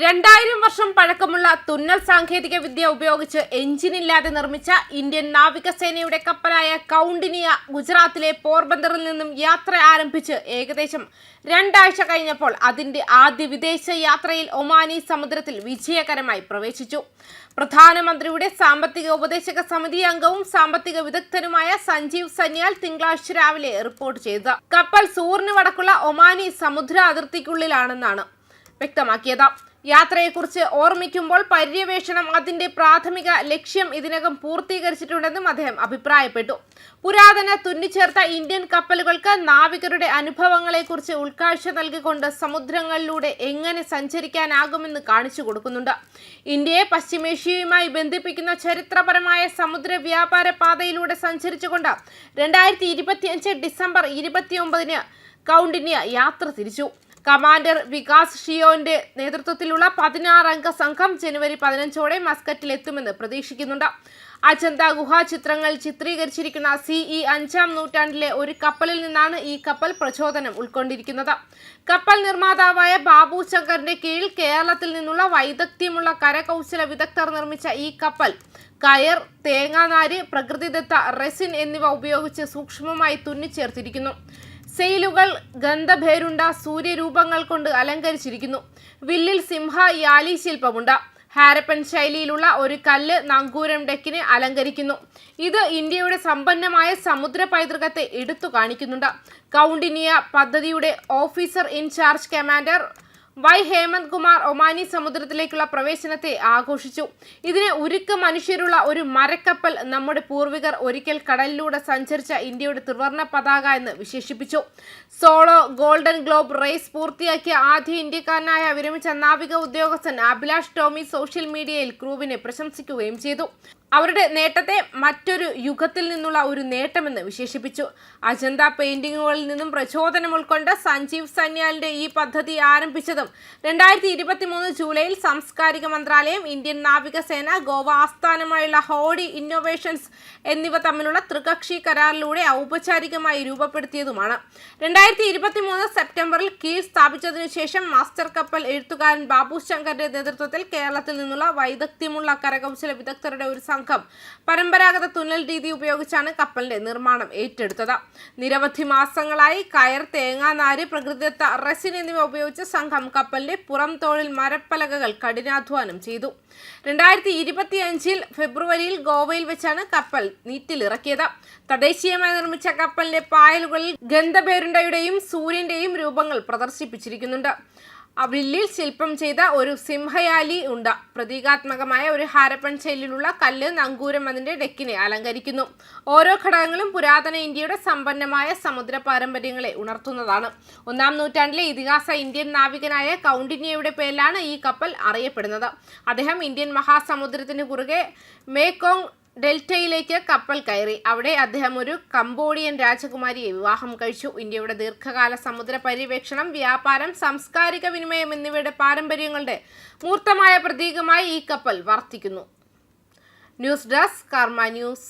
2000 വർഷം പഴക്കമുള്ള തുന്നൽ സാങ്കേതിക വിദ്യ ഉപയോഗിച്ച് എഞ്ചിനില്ലാതെ നിർമ്മിച്ച ഇന്ത്യൻ നാവികസേനയുടെ കപ്പലായ കൗണ്ടിനിയ ഗുജറാത്തിലെ പോർബന്ദറിൽ നിന്നും യാത്ര ആരംഭിച്ച് ഏകദേശം 2 ആഴ്ച കഴിഞ്ഞപ്പോൾ അതിന്റെ ആദ്യ വിദേശ യാത്രയിൽ ഒമാനി സമുദ്രത്തിൽ വിജയകരമായി പ്രവേശിച്ചു. പ്രധാനമന്ത്രിയുടെ സാമ്പത്തിക ഉപദേശക സമിതി അംഗവും സാമ്പത്തിക വിദഗ്ധനുമായ സഞ്ജീവ് സന്യാൽ തിങ്കളാഴ്ച രാവിലെ റിപ്പോർട്ട് ചെയ്തു. കപ്പൽ സൂറിന് വടക്കുള്ള ഒമാനി സമുദ്ര അതിർത്തിക്കുള്ളിലാണെന്നാണ് വ്യക്തമാക്കിയത്. യാത്രയെക്കുറിച്ച് ഓർമ്മിക്കുമ്പോൾ പര്യവേഷണം അതിന്റെ പ്രാഥമിക ലക്ഷ്യം ഇതിനകം പൂർത്തീകരിച്ചിട്ടുണ്ടെന്നും അദ്ദേഹം അഭിപ്രായപ്പെട്ടു. പുരാതന തുന്നിച്ചേർത്ത ഇന്ത്യൻ കപ്പലുകൾക്ക് നാവികരുടെ അനുഭവങ്ങളെക്കുറിച്ച് ഉൾക്കാഴ്ച നൽകിക്കൊണ്ട് സമുദ്രങ്ങളിലൂടെ എങ്ങനെ സഞ്ചരിക്കാനാകുമെന്ന് കാണിച്ചു കൊടുക്കുന്നുണ്ട്. ഇന്ത്യയെ പശ്ചിമേഷ്യയുമായി ബന്ധിപ്പിക്കുന്ന ചരിത്രപരമായ സമുദ്ര വ്യാപാര പാതയിലൂടെ സഞ്ചരിച്ചുകൊണ്ട് 2025 ഡിസംബർ 29 കൗണ്ടിന്യ യാത്ര തിരിച്ചു. കമാൻഡർ വികാസ് ഷിയോന്റെ നേതൃത്വത്തിലുള്ള 16 അംഗ സംഘം ജനുവരി 15 മസ്കറ്റിലെത്തുമെന്ന് പ്രതീക്ഷിക്കുന്നുണ്ട്. അജന്ത ഗുഹാ ചിത്രങ്ങൾ ചിത്രീകരിച്ചിരിക്കുന്ന CE 5-ാം നൂറ്റാണ്ടിലെ ഒരു കപ്പലിൽ നിന്നാണ് ഈ കപ്പൽ പ്രചോദനം ഉൾക്കൊണ്ടിരിക്കുന്നത്. കപ്പൽ നിർമ്മാതാവായ ബാബു ശങ്കറിന്റെ കീഴിൽ കേരളത്തിൽ നിന്നുള്ള വൈദഗ്ധ്യമുള്ള കരകൗശല വിദഗ്ധർ നിർമ്മിച്ച ഈ കപ്പൽ കയർ, തേങ്ങാനാര്, പ്രകൃതിദത്ത റെസിൻ എന്നിവ ഉപയോഗിച്ച് സൂക്ഷ്മമായി തുന്നിച്ചേർത്തിരിക്കുന്നു. സെയിലുകൾ ഗന്ധഭേരുണ്ട സൂര്യരൂപങ്ങൾ കൊണ്ട് അലങ്കരിച്ചിരിക്കുന്നു. വില്ലിൽ സിംഹ യാലി ശില്പമുണ്ട്. ഹാരപ്പൻ ശൈലിയിലുള്ള ഒരു കല്ല് നങ്കൂരം ഡെക്കിനെ അലങ്കരിക്കുന്നു. ഇത് ഇന്ത്യയുടെ സമ്പന്നമായ സമുദ്ര പൈതൃകത്തെ എടുത്തു കാണിക്കുന്നുണ്ട്. കൗണ്ടിനിയ പദ്ധതിയുടെ officer in charge commander Y Hemant Kumar Omani സമുദ്രത്തിലേക്കുള്ള പ്രവേശനത്തെ ആഘോഷിച്ചു. ഇതിനെ ഉരുക്ക് മനുഷ്യരുള്ള ഒരു മരക്കപ്പൽ, നമ്മുടെ പൂർവികർ ഒരിക്കൽ കടലിലൂടെ സഞ്ചരിച്ച ഇന്ത്യയുടെ ത്രിവർണ്ണ പതാക എന്ന് വിശേഷിപ്പിച്ചു. സോളോ ഗോൾഡൻ ഗ്ലോബ് റേസ് പൂർത്തിയാക്കിയ ആദ്യ ഇന്ത്യക്കാരനായ വിരമിച്ച നാവിക ഉദ്യോഗസ്ഥൻ അഭിലാഷ് ടോമി സോഷ്യൽ മീഡിയയിൽ ക്രൂവിനെ പ്രശംസിക്കുകയും ചെയ്തു. അവരുടെ നേട്ടത്തെ മറ്റൊരു യുഗത്തിൽ നിന്നുള്ള ഒരു നേട്ടമെന്ന് വിശേഷിപ്പിച്ചു. അജന്ത പെയിന്റിങ്ങുകളിൽ നിന്നും പ്രചോദനം ഉൾക്കൊണ്ട് സഞ്ജീവ് സന്യാലിന്റെ ഈ പദ്ധതി ആരംഭിച്ചതും 2023 ജൂലൈയിൽ സാംസ്കാരിക മന്ത്രാലയം, ഇന്ത്യൻ നാവികസേന, ഗോവ ആസ്ഥാനമായുള്ള ഹോഡി ഇന്നോവേഷൻസ് എന്നിവ തമ്മിലുള്ള ത്രികക്ഷി കരാറിലൂടെ ഔപചാരികമായി രൂപപ്പെടുത്തിയതുമാണ്. 2023 സെപ്റ്റംബറിൽ കീൽ സ്ഥാപിച്ചതിനു ശേഷം മാസ്റ്റർ കപ്പൽ എഴുത്തുകാരൻ ബാബു ശങ്കറിന്റെ നേതൃത്വത്തിൽ കേരളത്തിൽ നിന്നുള്ള വൈദഗ്ധ്യമുള്ള കരകൗശല വിദഗ്ധരുടെ ഒരു സംഘം പരമ്പരാഗത തുന്നൽ രീതി ഉപയോഗിച്ചാണ് കപ്പലിന്റെ നിർമ്മാണം ഏറ്റെടുത്തത്. നിരവധി മാസങ്ങളായി കയർ, തേങ്ങാനാര്, പ്രകൃതിദത്ത റെസിൻ എന്നിവ ഉപയോഗിച്ച് സംഘം കപ്പലിന്റെ പുറം തോളിൽ മരപ്പലകകൾ കഠിനാധ്വാനം ചെയ്തു. 2025 ഫെബ്രുവരിയിൽ ഗോവയിൽ വെച്ചാണ് കപ്പൽ നീറ്റിലിറക്കിയത്. തദ്ദേശീയമായി നിർമ്മിച്ച കപ്പലിന്റെ പായലുകളിൽ ഗന്ധഭേരുണ്ടയുടെയും സൂര്യന്റെയും രൂപങ്ങൾ പ്രദർശിപ്പിച്ചിരിക്കുന്നുണ്ട്. വില്ലിൽ ശില്പം ചെയ്ത ഒരു സിംഹയാലി ഉണ്ട്. പ്രതീകാത്മകമായ ഒരു ഹാരപ്പൻ ശൈലിയിലുള്ള കല്ല് നങ്കൂരം അതിന്റെ ഡെക്കിനെ അലങ്കരിക്കുന്നു. ഓരോ ഘടകങ്ങളും പുരാതന ഇന്ത്യയുടെ സമ്പന്നമായ സമുദ്ര പാരമ്പര്യങ്ങളെ ഉണർത്തുന്നതാണ്. 1-ാം നൂറ്റാണ്ടിലെ ഇതിഹാസ ഇന്ത്യൻ നാവികനായ കൗണ്ടിന്യയുടെ പേരിലാണ് ഈ കപ്പൽ അറിയപ്പെടുന്നത്. അദ്ദേഹം ഇന്ത്യൻ മഹാസമുദ്രത്തിന് കുറുകെ മേക്കോങ് ഡെൽറ്റയിലേക്ക് കപ്പൽ കയറി. അവിടെ അദ്ദേഹം ഒരു കംബോഡിയൻ രാജകുമാരിയെ വിവാഹം കഴിച്ചു. ഇന്ത്യയുടെ ദീർഘകാല സമുദ്ര പര്യവേക്ഷണം, വ്യാപാരം, സാംസ്കാരിക വിനിമയം എന്നിവയുടെ പാരമ്പര്യങ്ങളുടെ മൂർത്തമായ പ്രതീകമായി ഈ കപ്പൽ വർത്തിക്കുന്നു. ന്യൂസ് ഡെസ്ക് കർമ്മ ന്യൂസ്.